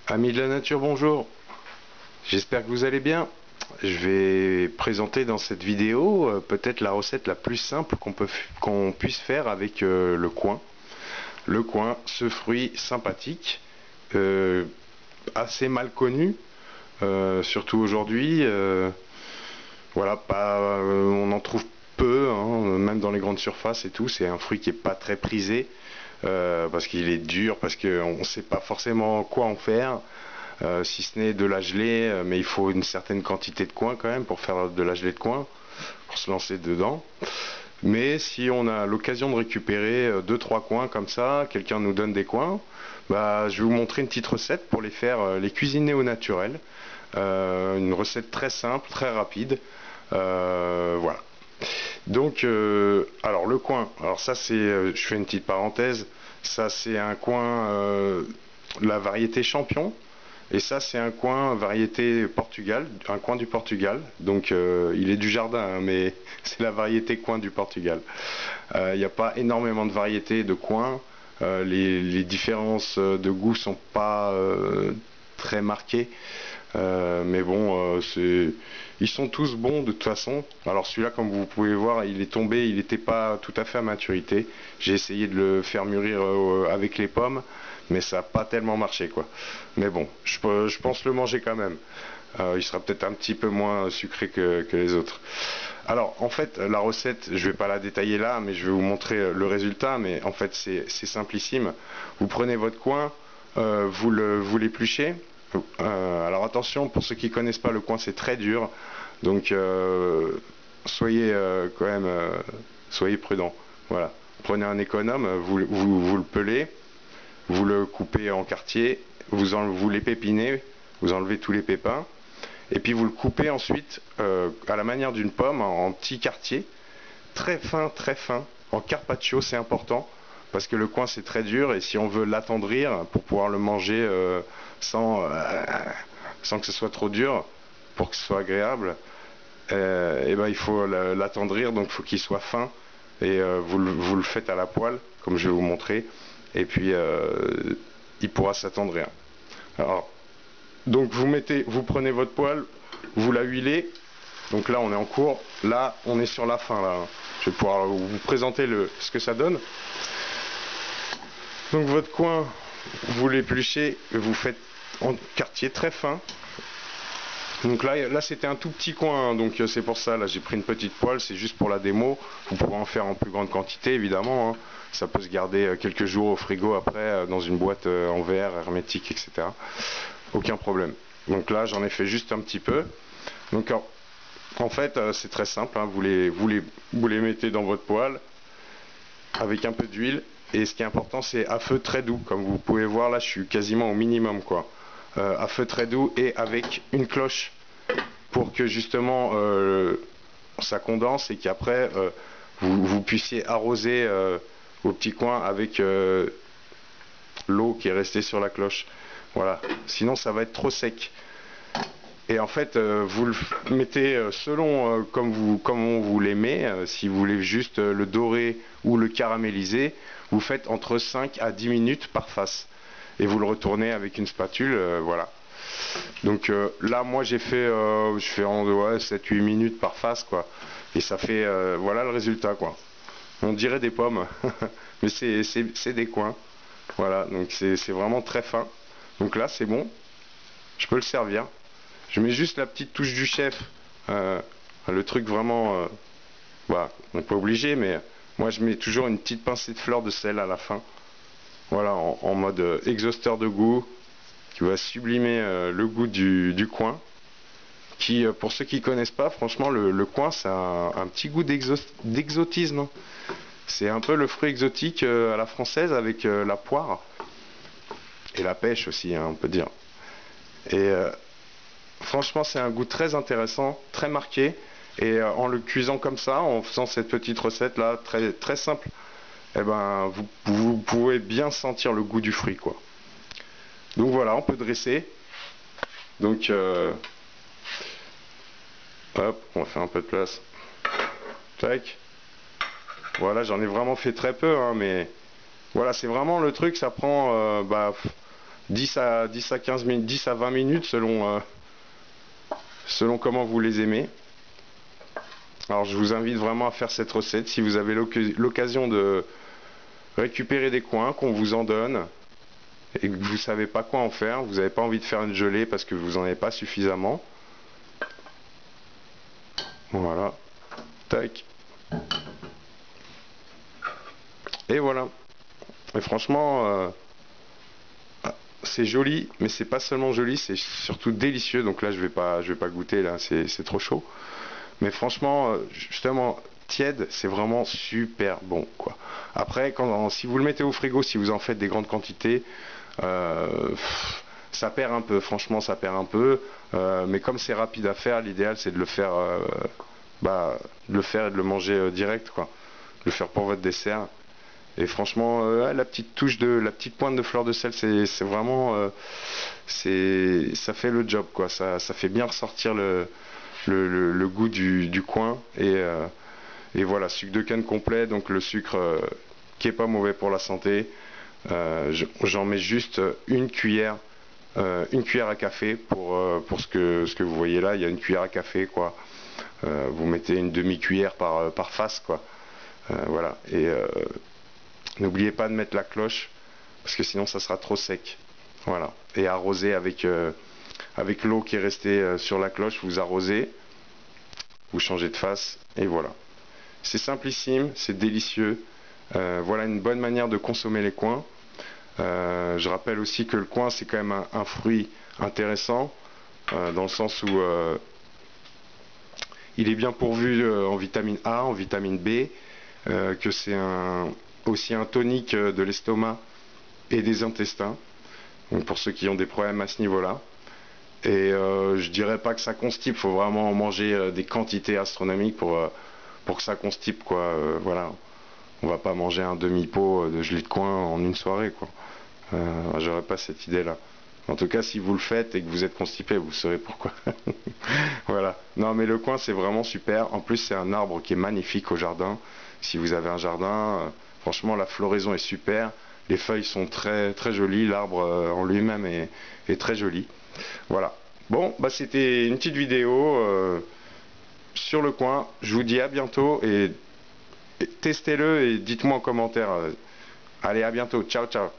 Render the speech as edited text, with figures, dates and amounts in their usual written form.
Amis de la nature, bonjour. J'espère que vous allez bien. Je vais présenter dans cette vidéo peut-être la recette la plus simple qu'on puisse faire avec le coing. Le coing, ce fruit sympathique, euh, assez mal connu, surtout aujourd'hui. Voilà, on en trouve peu, hein, même dans les grandes surfaces et tout. C'est un fruit qui est pas très prisé parce qu'il est dur, parce qu'on ne sait pas forcément quoi en faire. Si ce n'est de la gelée, mais il faut une certaine quantité de coin quand même pour faire de la gelée de coin, pour se lancer dedans. Mais si on a l'occasion de récupérer deux trois coins comme ça, quelqu'un nous donne des coins, bah, je vais vous montrer une petite recette pour les faire, les cuisiner au naturel. Une recette très simple, très rapide. Voilà. Donc, alors le coin, alors ça c'est, je fais une petite parenthèse, ça c'est un coin, la variété champion. Et ça, c'est un coin variété Portugal, un coin du Portugal. Donc, il est du jardin, hein, mais c'est la variété coin du Portugal. Il n'y a pas énormément de variétés de coins. Les différences de goût sont pas très marquées. Mais bon, ils sont tous bons de toute façon. Alors celui-là, comme vous pouvez voir, il est tombé, il n'était pas tout à fait à maturité. J'ai essayé de le faire mûrir avec les pommes, mais ça n'a pas tellement marché, quoi. Mais bon, je pense le manger quand même. Il sera peut-être un petit peu moins sucré que les autres. Alors en fait, la recette, je ne vais pas la détailler là, mais je vais vous montrer le résultat. Mais en fait, c'est simplissime. Vous prenez votre coin, vous l'épluchez. Alors attention, pour ceux qui connaissent pas le coin, c'est très dur, donc soyez quand même soyez prudent. Voilà, prenez un économe, vous le pelez, vous le coupez en quartiers, vous l'épépinez, vous enlevez tous les pépins, et puis vous le coupez ensuite à la manière d'une pomme en petits quartiers, très fin, en carpaccio, c'est important parce que le coin c'est très dur et si on veut l'attendrir pour pouvoir le manger sans, sans que ce soit trop dur, pour que ce soit agréable, et ben il faut l'attendrir, donc il faut qu'il soit fin et vous le faites à la poêle comme je vais vous montrer et puis il pourra s'attendrir. Alors donc vous prenez votre poêle, vous la huilez. Donc là on est en cours, là on est sur la fin là. Je vais pouvoir vous présenter ce que ça donne. Donc votre coin, vous l'épluchez, vous faites en quartier très fin. Donc là c'était un tout petit coin, hein, donc c'est pour ça, là j'ai pris une petite poêle, c'est juste pour la démo. Vous pourrez en faire en plus grande quantité évidemment, hein. Ça peut se garder quelques jours au frigo après, dans une boîte en verre, hermétique, etc. Aucun problème. Donc là j'en ai fait juste un petit peu. Donc en fait c'est très simple, hein. Vous les mettez dans votre poêle avec un peu d'huile. Et ce qui est important, c'est à feu très doux. Comme vous pouvez voir, là, je suis quasiment au minimum, quoi. À feu très doux et avec une cloche pour que justement ça condense et qu'après vous puissiez arroser vos petits coins avec l'eau qui est restée sur la cloche. Voilà. Sinon, ça va être trop sec. Et en fait, vous le mettez selon comme on vous l'aimez. Si vous voulez juste le dorer ou le caraméliser, vous faites entre 5 à 10 minutes par face. Et vous le retournez avec une spatule, voilà. Donc là, moi j'ai fait, je fais en ouais, 7-8 minutes par face, quoi. Et ça fait, voilà le résultat, quoi. On dirait des pommes, mais c'est des coins. Voilà, donc c'est vraiment très fin. Donc là, c'est bon. Je peux le servir. Je mets juste la petite touche du chef, le truc vraiment, voilà, on n'est pas obligé, mais moi je mets toujours une petite pincée de fleur de sel à la fin, voilà, en mode exhausteur de goût, qui va sublimer le goût du coin, qui, pour ceux qui ne connaissent pas, franchement, le coin, ça a un petit goût d'exotisme, hein. C'est un peu le fruit exotique à la française avec la poire, et la pêche aussi, hein, on peut dire. Et franchement, c'est un goût très intéressant, très marqué. Et en le cuisant comme ça, en faisant cette petite recette là, très simple, eh ben, vous pouvez bien sentir le goût du fruit, quoi. Donc voilà, on peut dresser. Donc, hop, on va faire un peu de place. Tac. Voilà, j'en ai vraiment fait très peu, hein, mais voilà, c'est vraiment le truc, ça prend 10 à 15 minutes, 10 à 20 minutes selon comment vous les aimez. Alors je vous invite vraiment à faire cette recette si vous avez l'occasion de récupérer des coings, qu'on vous en donne et que vous savez pas quoi en faire, vous n'avez pas envie de faire une gelée parce que vous en avez pas suffisamment. Voilà, tac. Et voilà. Et franchement, c'est joli, mais c'est pas seulement joli, c'est surtout délicieux. Donc là, je vais pas goûter là, c'est trop chaud. Mais franchement, justement, tiède, c'est vraiment super bon, quoi. Après, si vous le mettez au frigo, si vous en faites des grandes quantités, ça perd un peu. Franchement, ça perd un peu. Mais comme c'est rapide à faire, l'idéal c'est de le faire, de le faire et de le manger direct, quoi. De le faire pour votre dessert. Et franchement, la petite touche la petite pointe de fleur de sel, c'est vraiment, ça fait le job, quoi. Ça fait bien ressortir le goût du coin. Et voilà, sucre de canne complet, donc le sucre qui est pas mauvais pour la santé. J'en mets juste une cuillère à café pour ce que vous voyez là. Il y a une cuillère à café, quoi. Vous mettez une demi-cuillère par face, quoi. Voilà. Et n'oubliez pas de mettre la cloche, parce que sinon ça sera trop sec. Voilà. Et arroser avec l'eau qui est restée sur la cloche, vous arrosez, vous changez de face, et voilà. C'est simplissime, c'est délicieux. Voilà une bonne manière de consommer les coings. Je rappelle aussi que le coing, c'est quand même un fruit intéressant, dans le sens où il est bien pourvu en vitamine A, en vitamine B, que c'est aussi un tonique de l'estomac et des intestins, donc pour ceux qui ont des problèmes à ce niveau-là. Et je dirais pas que ça constipe, faut vraiment en manger des quantités astronomiques pour que ça constipe, quoi. Voilà, on va pas manger un demi-pot de gelée de coing en une soirée, quoi. J'aurais pas cette idée-là. En tout cas, si vous le faites et que vous êtes constipé, vous saurez pourquoi. Voilà. Non, mais le coing, c'est vraiment super. En plus, c'est un arbre qui est magnifique au jardin. Si vous avez un jardin, franchement, la floraison est super. Les feuilles sont très très jolies. L'arbre en lui-même est très joli. Voilà. Bon, bah c'était une petite vidéo sur le coing. Je vous dis à bientôt et testez-le et dites-moi en commentaire. Allez, à bientôt. Ciao, ciao.